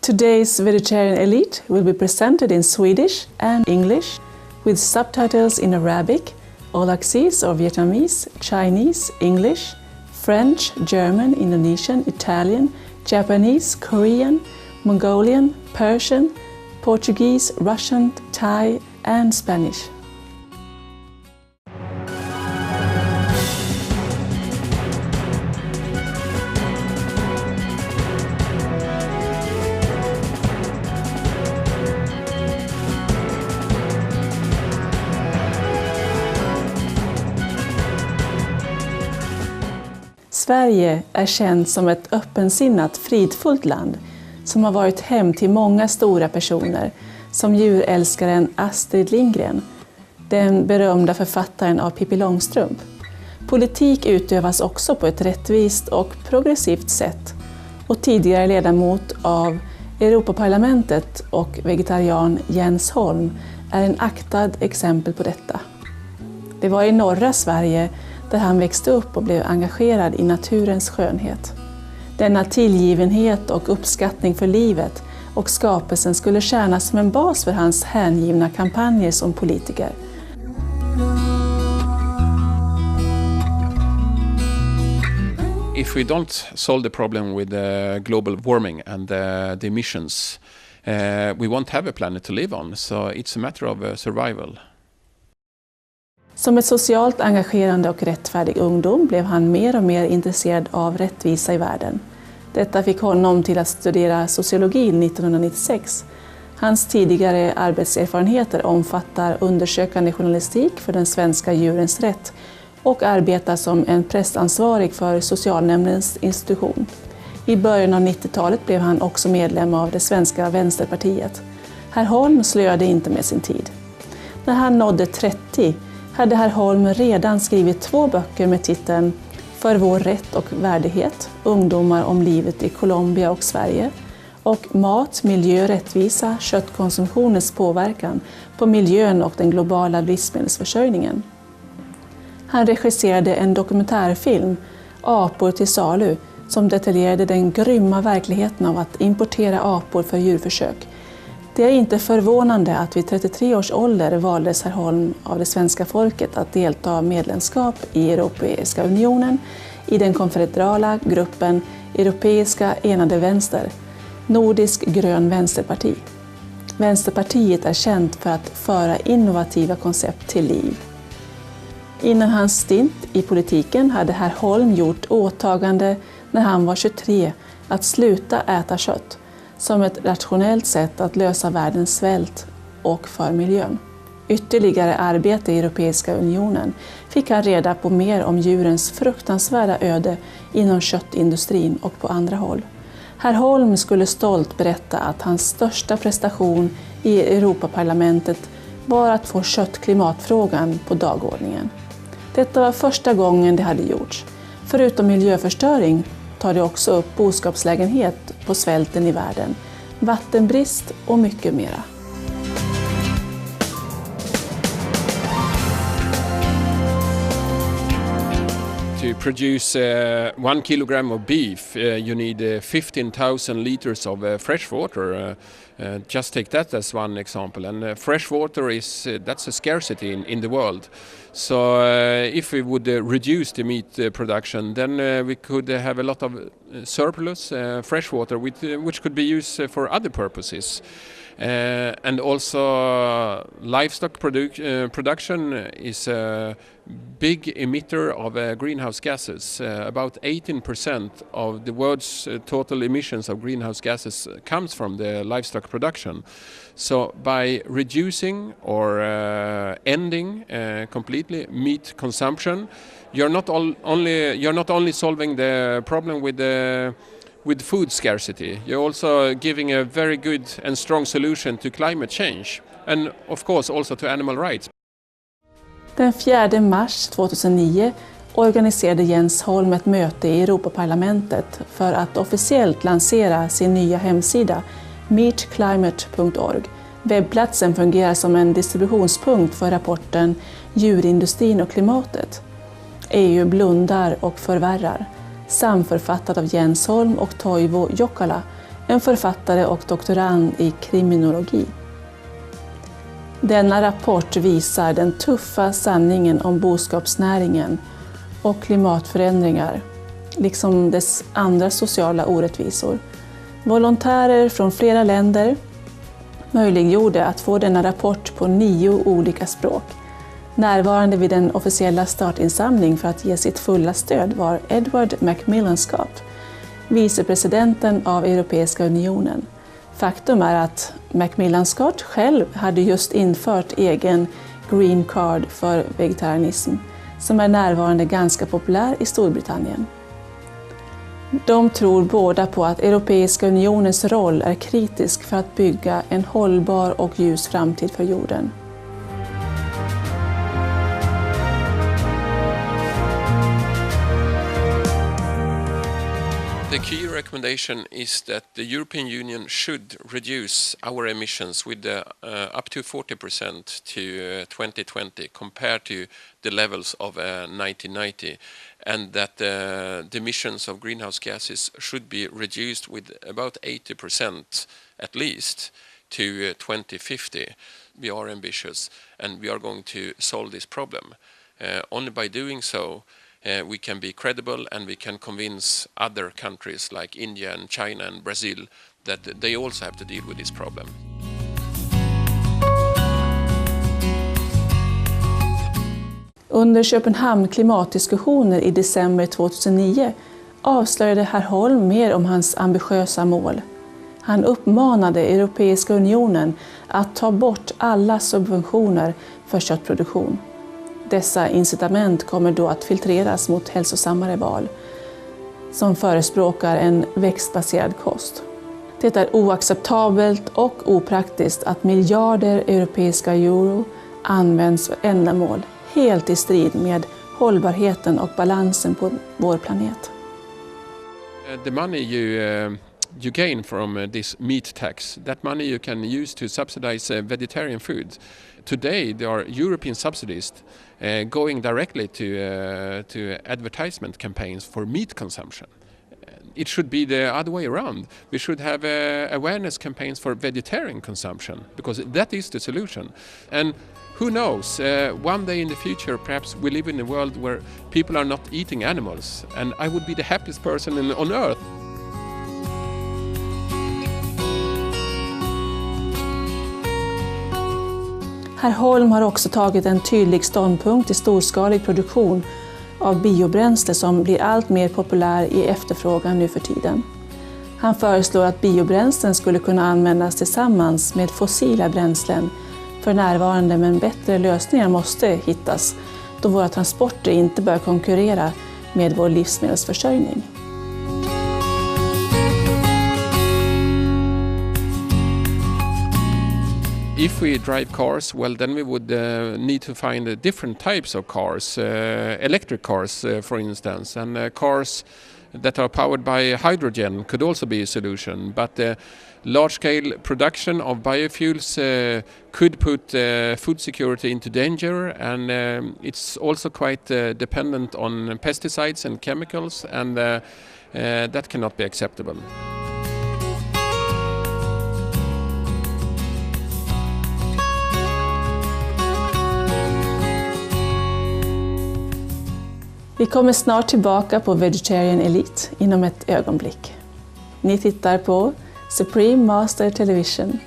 Today's vegetarian elite will be presented in Swedish and English with subtitles in Arabic, Olaxese or Vietnamese, Chinese, English, French, German, Indonesian, Italian, Japanese, Korean, Mongolian, Persian, Portuguese, Russian, Thai and Spanish. Sverige är känt som ett öppensinnat, fridfullt land som har varit hem till många stora personer, som djurälskaren Astrid Lindgren, den berömda författaren av Pippi Långstrump. Politik utövas också på ett rättvist och progressivt sätt, och tidigare ledamot av Europaparlamentet och vegetarian Jens Holm är en aktad exempel på detta. Det var i norra Sverige där han växte upp och blev engagerad i naturens skönhet. Denna tillgivenhet och uppskattning för livet och skapelsen skulle tjäna som en bas för hans hängivna kampanjer som politiker. If we don't solve the problem with global warming and the emissions, we won't have a planet to live on, so it's a matter of survival. Som ett socialt engagerande och rättfärdig ungdom blev han mer och mer intresserad av rättvisa i världen. Detta fick honom till att studera sociologi 1996. Hans tidigare arbetserfarenheter omfattar undersökande journalistik för den svenska djurens rätt och arbetar som en prästansvarig för socialnämndens institution. I början av 90-talet blev han också medlem av det svenska Vänsterpartiet. Herr Holm slöade inte med sin tid. När han nådde 30 hade herr Holm redan skrivit 2 böcker med titeln För vår rätt och värdighet, ungdomar om livet i Colombia och Sverige, och Mat, miljö, rättvisa, köttkonsumtionens påverkan på miljön och den globala livsmedelsförsörjningen. Han regisserade en dokumentärfilm, Apor till salu, som detaljerade den grymma verkligheten av att importera apor för djurförsök. Det är inte förvånande att vid 33 års ålder valdes herr Holm av det svenska folket att delta medlemskap i Europeiska unionen i den konfederala gruppen Europeiska enade vänster, Nordisk grön vänsterparti. Vänsterpartiet är känt för att föra innovativa koncept till liv. Innan hans stint i politiken hade herr Holm gjort åtagande när han var 23 att sluta äta kött, som ett rationellt sätt att lösa världens svält och för miljön. Ytterligare arbete i Europeiska unionen fick han reda på mer om djurens fruktansvärda öde inom köttindustrin och på andra håll. Herr Holm skulle stolt berätta att hans största prestation i Europaparlamentet var att få köttklimatfrågan på dagordningen. Detta var första gången det hade gjorts. Förutom miljöförstöring tar det också upp boskapslägenhet på svälten i världen, vattenbrist och mycket mera. To produce 1 kilogram of beef, you need 15,000 liters of fresh water. Just take that as one example. And fresh water is that's a scarcity in the world. So if we would reduce the meat production, then we could have a lot of surplus fresh water, which could be used for other purposes. And also livestock production is a big emitter of greenhouse gases. About 18% of the world's total emissions of greenhouse gases comes from the livestock production. So by reducing or ending completely meat consumption, you're not only solving the problem with food scarcity, you're also giving a very good and strong solution to climate change and of course also to animal rights. Den 4 mars 2009 organiserade Jens Holm ett möte i Europaparlamentet för att officiellt lansera sin nya hemsida meatclimate.org. Webbplatsen fungerar som en distributionspunkt för rapporten Djurindustrin och klimatet. EU blundar och förvärrar. Samförfattat av Jens Holm och Toivo Jokala, en författare och doktorand i kriminologi. Denna rapport visar den tuffa sanningen om boskapsnäringen och klimatförändringar, liksom dess andra sociala orättvisor. Volontärer från flera länder möjliggjorde att få denna rapport på 9 olika språk. Närvarande vid den officiella startinsamling för att ge sitt fulla stöd var Edward Macmillan Scott, vicepresidenten av Europeiska unionen. Faktum är att Macmillan Scott själv hade just infört egen green card för vegetarianism, som är närvarande ganska populär i Storbritannien. De tror båda på att Europeiska unionens roll är kritisk för att bygga en hållbar och ljus framtid för jorden. The key recommendation is that the European Union should reduce our emissions with up to 40% to 2020 compared to the levels of 1990, and that the emissions of greenhouse gases should be reduced with about 80% at least to 2050. We are ambitious and we are going to solve this problem. Only by doing so we can be credible and we can convince other countries like India and China and Brazil that they also have to deal with this problem. Under Köpenhamn klimatdiskussioner i december 2009 avslöjade herr Holm mer om hans ambitiösa mål. Han uppmanade Europeiska unionen att ta bort alla subventioner för köttproduktion. Dessa incitament kommer då att filtreras mot hälsosammare val som förespråkar en växtbaserad kost. Det är oacceptabelt och opraktiskt att miljarder europeiska euro används för ändamål helt i strid med hållbarheten och balansen på vår planet. The money you gain from this meat tax, that money you can use to subsidize vegetarian food. Today there are European subsidies going directly to advertisement campaigns for meat consumption. It should be the other way around. We should have awareness campaigns for vegetarian consumption, because that is the solution. And who knows, one day in the future perhaps we live in a world where people are not eating animals, and I would be the happiest person on earth. Herr Holm har också tagit en tydlig ståndpunkt i storskalig produktion av biobränsle som blir allt mer populär i efterfrågan nu för tiden. Han föreslår att biobränslen skulle kunna användas tillsammans med fossila bränslen för närvarande, men bättre lösningar måste hittas då våra transporter inte bör konkurrera med vår livsmedelsförsörjning. If we drive cars, well, then we would need to find different types of cars, electric cars, for instance, and cars that are powered by hydrogen could also be a solution. But large-scale production of biofuels could put food security into danger, and it's also quite dependent on pesticides and chemicals, and that cannot be acceptable. Vi kommer snart tillbaka på Vegetarian Elite inom ett ögonblick. Ni tittar på Supreme Master Television.